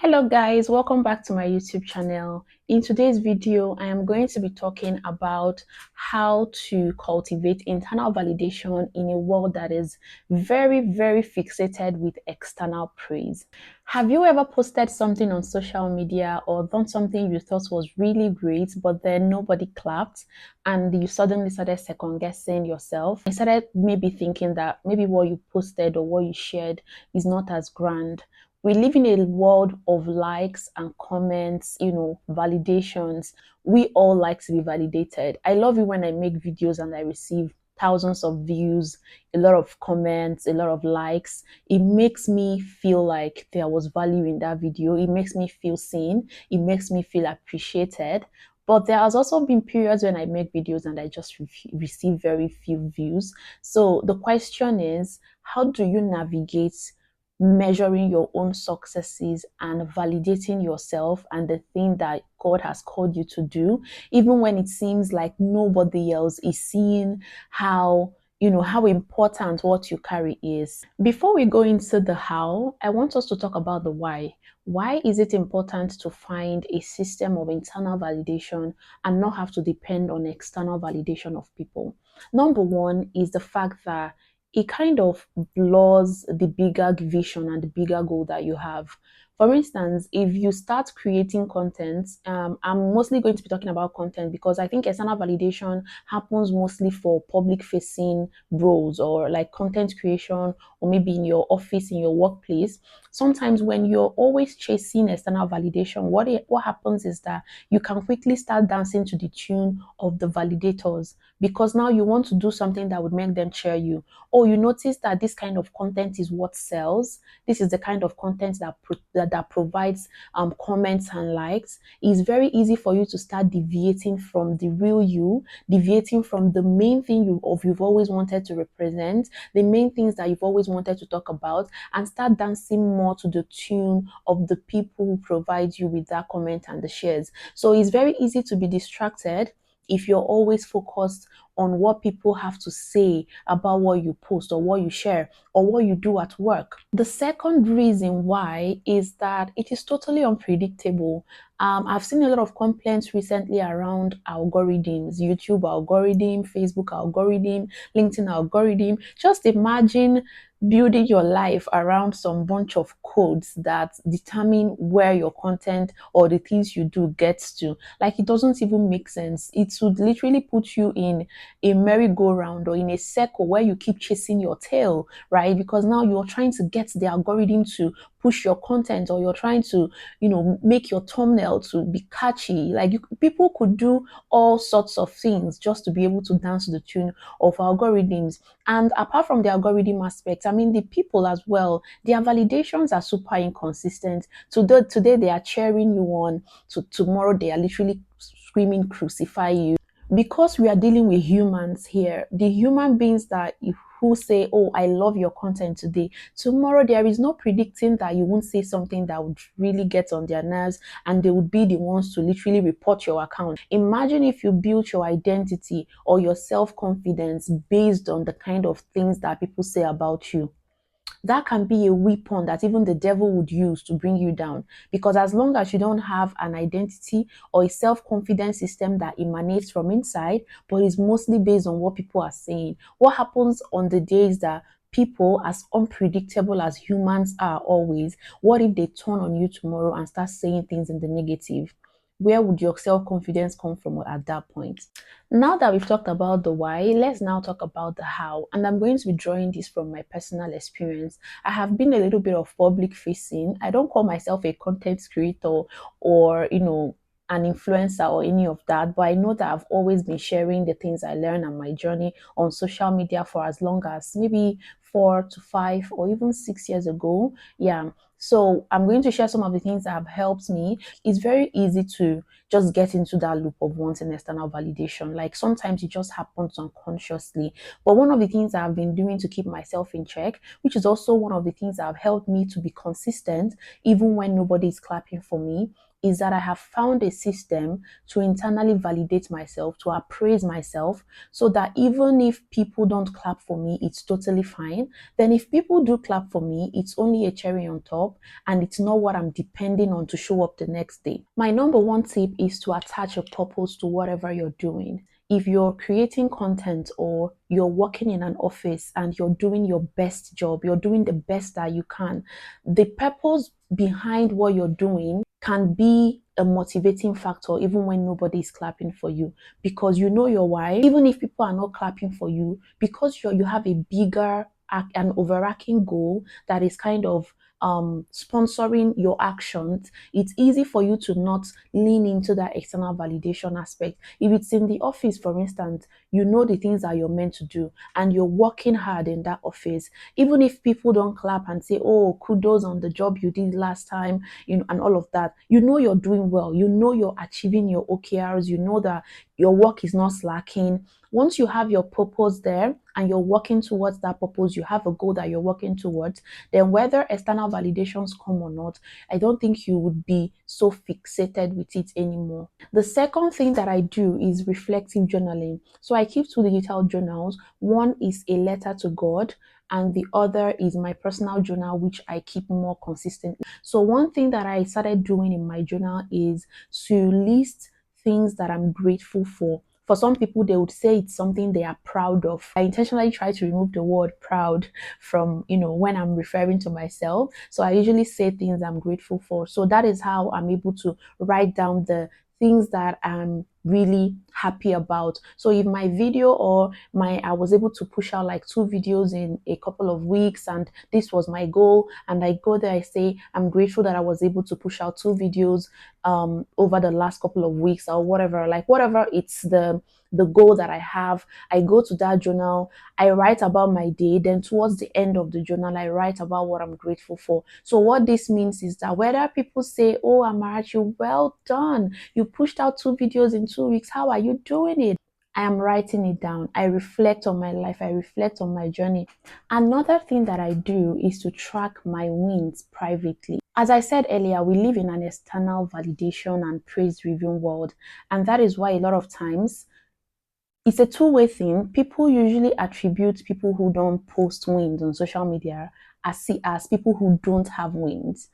Hello guys, welcome back to my YouTube channel. In today's video, I am going to be talking about how to cultivate internal validation in a world that is very fixated with external praise. Have you ever posted something on social media or done something you thought was really great, but then nobody clapped and you suddenly started second guessing yourself? You started maybe thinking that maybe what you posted or what you shared is not as grand. We live in a world of likes and comments, validations. We all like to be validated. I love it when I make videos and I receive thousands of views, a lot of comments, a lot of likes. It makes me feel like there was value in that video. It makes me feel seen. It makes me feel appreciated. But there has also been periods when I make videos and I just receive very few views. So the question is, how do you navigate measuring your own successes and validating yourself and the thing that God has called you to do, even when it seems like nobody else is seeing how important what you carry is. Before we go into the how, I want us to talk about the why. Why is it important to find a system of internal validation and not have to depend on external validation of people? Number one is the fact that it kind of blurs the bigger vision and the bigger goal that you have. For instance, if you start creating content, I'm mostly going to be talking about content because I think external validation happens mostly for public facing roles or like content creation or maybe in your office, in your workplace. Sometimes when you're always chasing external validation, what happens is that you can quickly start dancing to the tune of the validators because now you want to do something that would make them cheer you. Oh, you notice that this kind of content is what sells. This is the kind of content that provides comments and likes. It's very easy for you to start deviating from the real you, deviating from the main thing you've always wanted to represent, the main things that you've always wanted to talk about, and start dancing more to the tune of the people who provide you with that comment and the shares. So it's very easy to be distracted if you're always focused on what people have to say about what you post or what you share or what you do at work. The second reason why is that it is totally unpredictable. I've seen a lot of complaints recently around algorithms, YouTube algorithm, Facebook algorithm, LinkedIn algorithm. Just imagine building your life around some bunch of codes that determine where your content or the things you do gets to. Like, it doesn't even make sense. It would literally put you in a merry-go-round or in a circle where you keep chasing your tail, right? Because now you're trying to get the algorithm to push your content, or you're trying to, make your thumbnail to be catchy. Like, people could do all sorts of things just to be able to dance to the tune of algorithms. And apart from the algorithm aspect, I mean, the people as well, their validations are super inconsistent. Today they are cheering you on, tomorrow they are literally screaming, crucify you. Because we are dealing with humans here, the human beings who say, oh, I love your content today, tomorrow there is no predicting that you won't say something that would really get on their nerves, and they would be the ones to literally report your account. Imagine if you built your identity or your self-confidence based on the kind of things that people say about you. That can be a weapon that even the devil would use to bring you down. Because as long as you don't have an identity or a self-confidence system that emanates from inside, but is mostly based on what people are saying, what happens on the days that people, as unpredictable as humans are always, what if they turn on you tomorrow and start saying things in the negative? Where would your self-confidence come from at that point? Now that we've talked about the why, let's now talk about the how. And I'm going to be drawing this from my personal experience. I have been a little bit of public facing. I don't call myself a content creator or, an influencer or any of that, but I know that I've always been sharing the things I learned on my journey on social media for as long as maybe 4 to 5 or even 6 years ago. Yeah. So I'm going to share some of the things that have helped me. It's very easy to just get into that loop of wanting external validation. Like, sometimes it just happens unconsciously. But one of the things I've been doing to keep myself in check, which is also one of the things that have helped me to be consistent, even when nobody is clapping for me, is that I have found a system to internally validate myself, to appraise myself, so that even if people don't clap for me, it's totally fine. Then if people do clap for me, it's only a cherry on top, and it's not what I'm depending on to show up the next day. My number one tip is to attach a purpose to whatever you're doing. If you're creating content or you're working in an office and you're doing your best job, you're doing the best that you can, the purpose behind what you're doing can be a motivating factor even when nobody is clapping for you, because you know your why. Even if people are not clapping for you, because you have a bigger an overarching goal that is kind of sponsoring your actions, it's easy for you to not lean into that external validation aspect. If it's in the office, for instance, you know the things that you're meant to do and you're working hard in that office. Even if people don't clap and say, oh, kudos on the job you did last time, and all of that, you know you're doing well, you know you're achieving your OKRs, you know that your work is not slacking. Once you have your purpose there and you're working towards that purpose, you have a goal that you're working towards, then whether external validations come or not, I don't think you would be so fixated with it anymore. The second thing that I do is reflective journaling. So I keep two digital journals. One is a letter to God, and the other is my personal journal, which I keep more consistently. So one thing that I started doing in my journal is to list things that I'm grateful for. For some people, they would say it's something they are proud of. I intentionally try to remove the word proud from, when I'm referring to myself. So I usually say things I'm grateful for. So that is how I'm able to write down the things that I'm really happy about. So if my video or I was able to push out like 2 videos in a couple of weeks, and this was my goal, and I go there, I say I'm grateful that I was able to push out 2 videos over the last couple of weeks, or whatever it's the goal that I have. I go to that journal, I write about my day, then towards the end of the journal, I write about what I'm grateful for. So what this means is that whether people say, oh, Amarachi, well done, you pushed out 2 videos in 2 weeks, how are you doing it? I am writing it down. I reflect on my life. I reflect on my journey. Another thing that I do is to track my wins privately. As I said earlier, we live in an external validation and praise-driven world, and that is why a lot of times it's a two-way thing. People usually attribute people who don't post wins on social media as people who don't have wins.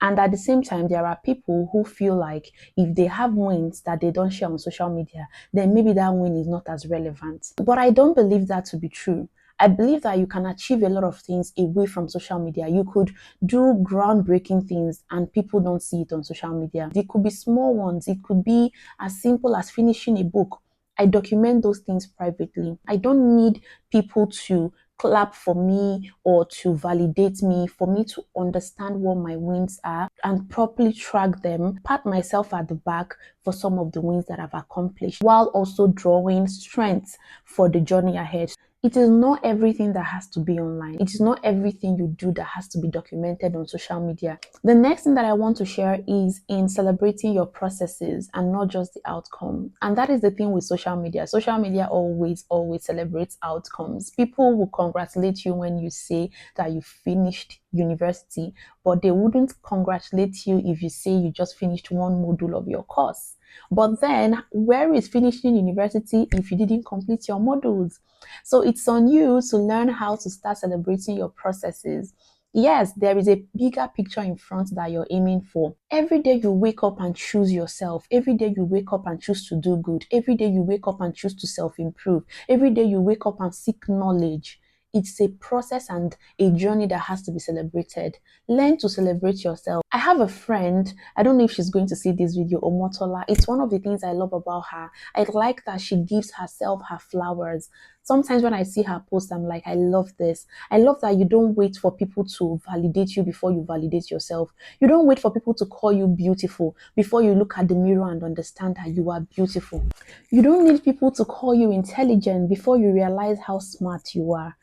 And at the same time, there are people who feel like if they have wins that they don't share on social media, then maybe that win is not as relevant. But I don't believe that to be true. I believe that you can achieve a lot of things away from social media. You could do groundbreaking things and people don't see it on social media. It could be small ones. It could be as simple as finishing a book. I document those things privately. I don't need people to clap for me or to validate me for me to understand what my wins are and properly track them, pat myself at the back for some of the wins that I've accomplished, while also drawing strength for the journey ahead. It is not everything that has to be online. It is not everything you do that has to be documented on social media. The next thing that I want to share is in celebrating your processes and not just the outcome. And that is the thing with social media. Social media always celebrates outcomes. People will congratulate you when you say that you finished university, but they wouldn't congratulate you if you say you just finished one module of your course. But then, where is finishing university if you didn't complete your modules? So it's on you to learn how to start celebrating your processes. Yes, there is a bigger picture in front that you're aiming for. Every day you wake up and choose yourself. Every day you wake up and choose to do good. Every day you wake up and choose to self-improve. Every day you wake up and seek knowledge. It's a process and a journey that has to be celebrated. Learn to celebrate yourself. I have a friend, I don't know if she's going to see this video, Omotola. It's one of the things I love about her. I like that she gives herself her flowers. Sometimes when I see her post, I'm like, I love this. I love that you don't wait for people to validate you before you validate yourself. You don't wait for people to call you beautiful before you look at the mirror and understand that you are beautiful. You don't need people to call you intelligent before you realize how smart you are.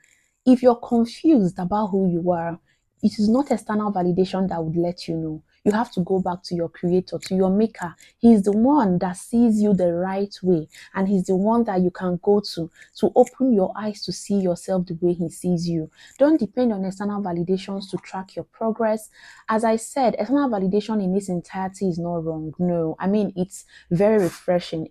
If you're confused about who you are, it is not external validation that would let you know. You have to go back to your creator, to your maker. He's the one that sees you the right way, and he's the one that you can go to open your eyes to see yourself the way he sees you. Don't depend on external validations to track your progress. As I said, external validation in its entirety is not wrong. No, I mean, it's very refreshing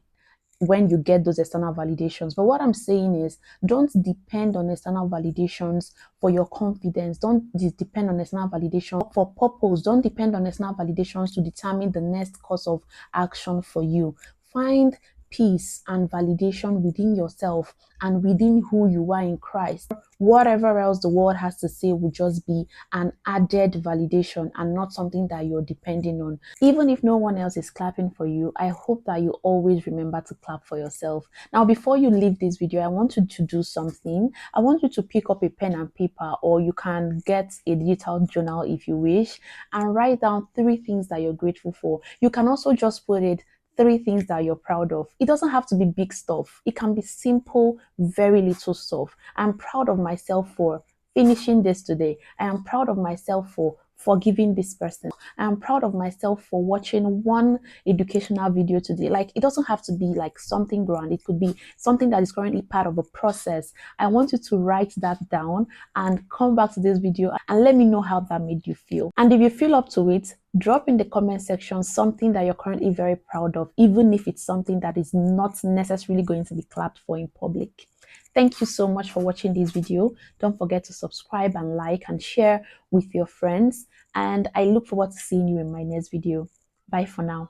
when you get those external validations. But what I'm saying is, don't depend on external validations for your confidence. Don't depend on external validation for purpose. Don't depend on external validations to determine the next course of action for you. Find peace and validation within yourself and within who you are in Christ. Whatever else the world has to say will just be an added validation and not something that you're depending on. Even if no one else is clapping for you, I hope that you always remember to clap for yourself. Now, before you leave this video, I want you to do something. I want you to pick up a pen and paper, or you can get a digital journal if you wish, and write down 3 things that you're grateful for. You can also just put it 3 things that you're proud of. It doesn't have to be big stuff. It can be simple, very little stuff. I'm proud of myself for finishing this today. I am proud of myself for forgiving this person. I am proud of myself for watching one educational video today. Like, it doesn't have to be like something grand. It could be something that is currently part of a process. I want you to write that down and come back to this video and let me know how that made you feel. And if you feel up to it, drop in the comment section something that you're currently very proud of, even if it's something that is not necessarily going to be clapped for in public. Thank you so much for watching this video. Don't forget to subscribe and like and share with your friends. And I look forward to seeing you in my next video. Bye for now.